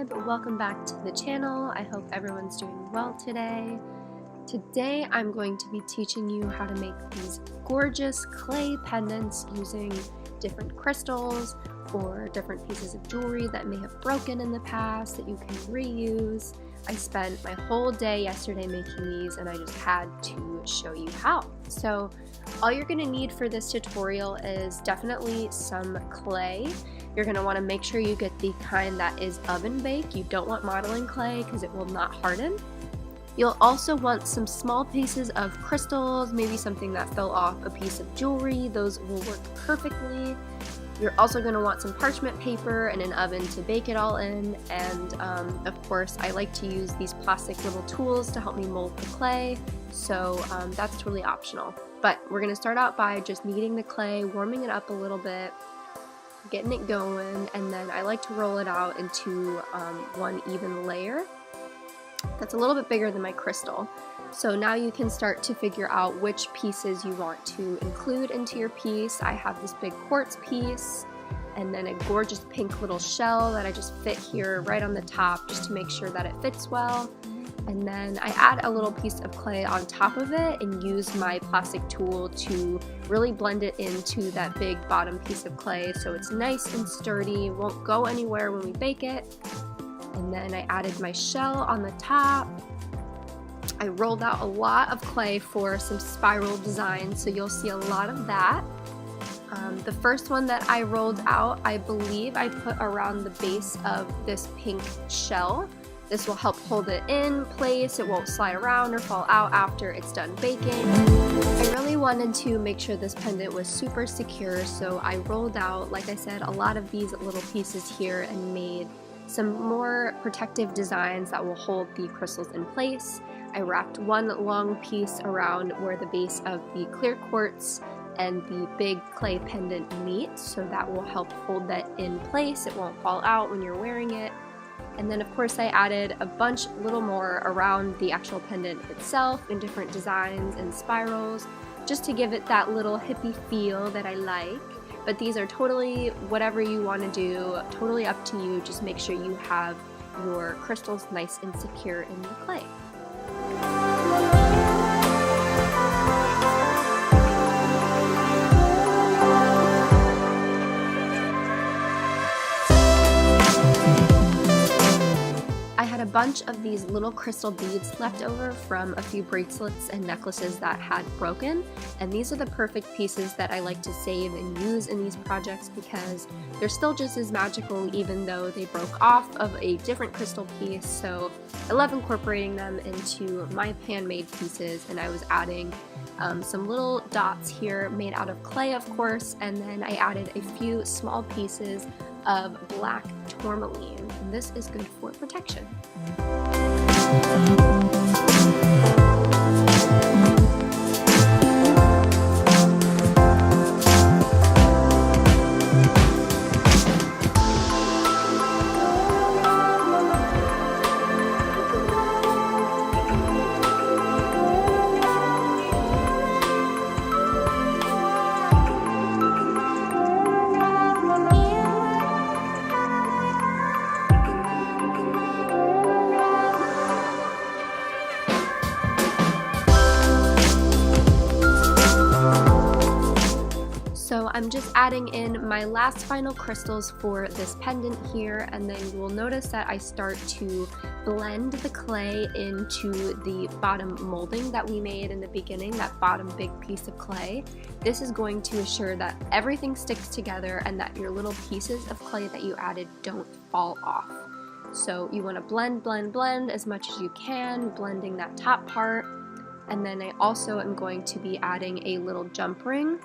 subscribe. Welcome back to the channel. I hope everyone's doing well today. Today I'm going to be teaching you how to make these gorgeous clay pendants using different crystals or different pieces of jewelry that may have broken in the past that you can reuse. I spent my whole day yesterday making these and I just had to show you how. So all you're going to need for this tutorial is definitely some clay. You're going to want to make sure you get the kind that is oven bake. You don't want modeling clay because it will not harden. You'll also want some small pieces of crystals, maybe something that fell off a piece of jewelry. Those will work perfectly. You're also going to want some parchment paper and an oven to bake it all in, and of course I like to use these plastic little tools to help me mold the clay, so that's totally optional. But we're going to start out by just kneading the clay, warming it up a little bit, getting it going, and then I like to roll it out into one even layer that's a little bit bigger than my crystal. So now you can start to figure out which pieces you want to include into your piece. I have this big quartz piece and then a gorgeous pink little shell that I just fit here right on the top just to make sure that it fits well. And then I add a little piece of clay on top of it and use my plastic tool to really blend it into that big bottom piece of clay so it's nice and sturdy, won't go anywhere when we bake it. And then I added my shell on the top. I rolled out a lot of clay for some spiral designs, so you'll see a lot of that. The first one that I rolled out, I believe I put around the base of this pink shell. This will help hold it in place. It won't slide around or fall out after it's done baking. I really wanted to make sure this pendant was super secure, so I rolled out, like I said, a lot of these little pieces here and made some more protective designs that will hold the crystals in place. I wrapped one long piece around where the base of the clear quartz and the big clay pendant meet, so that will help hold that in place. It won't fall out when you're wearing it. And then of course I added a little more around the actual pendant itself in different designs and spirals, just to give it that little hippie feel that I like. But these are totally whatever you want to do, totally up to you. Just make sure you have your crystals nice and secure in the clay. I had a bunch of these little crystal beads left over from a few bracelets and necklaces that had broken, and these are the perfect pieces that I like to save and use in these projects because they're still just as magical even though they broke off of a different crystal piece. So I love incorporating them into my handmade pieces, and I was adding some little dots here made out of clay, of course, and then I added a few small pieces of black tourmaline, and this is good for protection. So I'm just adding in my last final crystals for this pendant here, and then you will notice that I start to blend the clay into the bottom molding that we made in the beginning, that bottom big piece of clay. This is going to assure that everything sticks together and that your little pieces of clay that you added don't fall off. So you want to blend, blend, blend as much as you can, blending that top part. And then I also am going to be adding a little jump ring.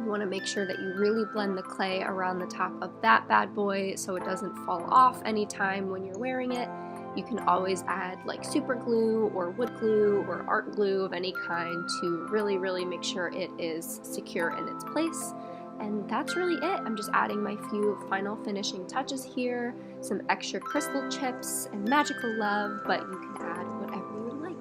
You want to make sure that you really blend the clay around the top of that bad boy so it doesn't fall off anytime when you're wearing it. You can always add like super glue or wood glue or art glue of any kind to really make sure it is secure in its place. And that's really it. I'm just adding my few final finishing touches here, some extra crystal chips and magical love, but you can add whatever you would like.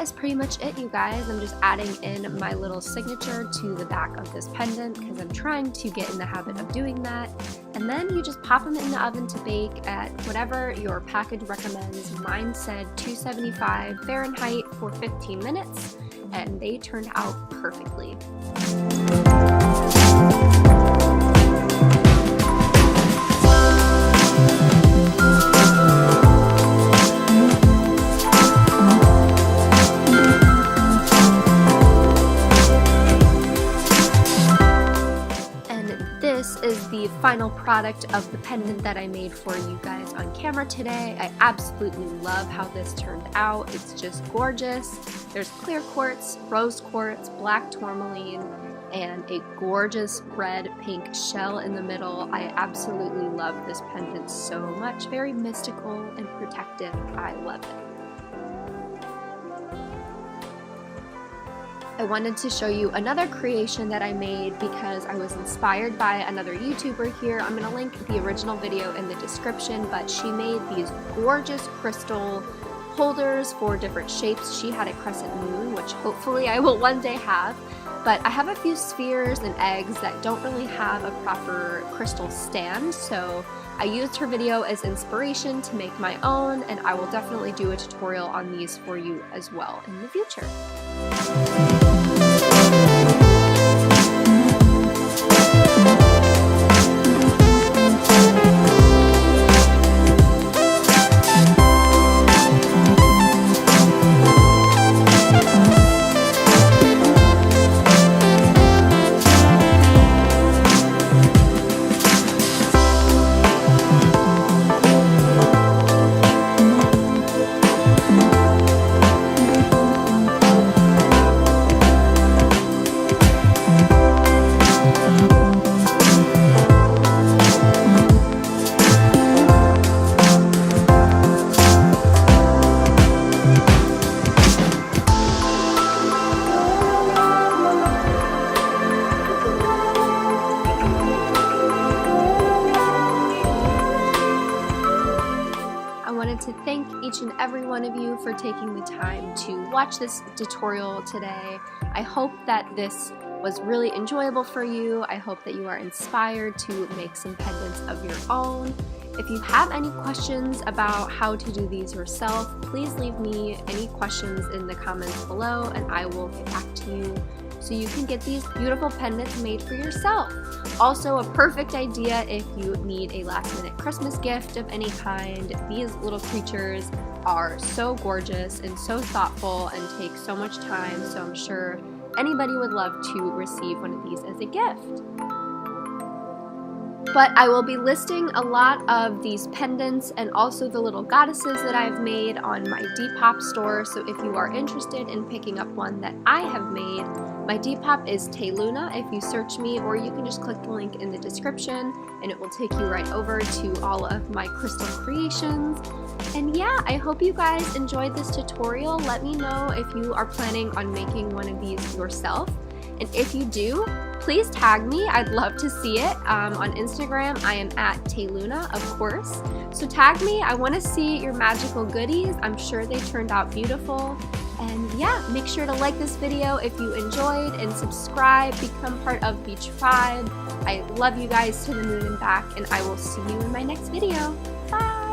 is pretty much it, you guys. I'm just adding in my little signature to the back of this pendant because I'm trying to get in the habit of doing that. And then you just pop them in the oven to bake at whatever your package recommends. Mine said 275 Fahrenheit for 15 minutes, and they turned out perfectly. This is the final product of the pendant that I made for you guys on camera today. I absolutely love how this turned out. It's just gorgeous. There's clear quartz, rose quartz, black tourmaline, and a gorgeous red pink shell in the middle. I absolutely love this pendant so much. Very mystical and protective. I love it. I wanted to show you another creation that I made because I was inspired by another YouTuber here. I'm going to link the original video in the description, but she made these gorgeous crystal holders for different shapes. She had a crescent moon, which hopefully I will one day have, but I have a few spheres and eggs that don't really have a proper crystal stand, so I used her video as inspiration to make my own, and I will definitely do a tutorial on these for you as well in the future. To thank each and every one of you for taking the time to watch this tutorial today. I hope that this was really enjoyable for you. I hope that you are inspired to make some pendants of your own. If you have any questions about how to do these yourself, please leave me any questions in the comments below and I will get back to you so you can get these beautiful pendants made for yourself. Also, a perfect idea if you need a last-minute Christmas gift of any kind. These little creatures are so gorgeous and so thoughtful and take so much time, so I'm sure anybody would love to receive one of these as a gift. But I will be listing a lot of these pendants and also the little goddesses that I've made on my Depop store, so if you are interested in picking up one that I have made, my Depop is Taylluna if you search me, or you can just click the link in the description and it will take you right over to all of my crystal creations. And yeah, I hope you guys enjoyed this tutorial. Let me know if you are planning on making one of these yourself. And if you do, please tag me. I'd love to see it. On Instagram, I am at Taylluna, of course. So tag me. I want to see your magical goodies. I'm sure they turned out beautiful. And yeah, make sure to like this video if you enjoyed and subscribe, become part of the tribe. I love you guys to the moon and back, and I will see you in my next video. Bye!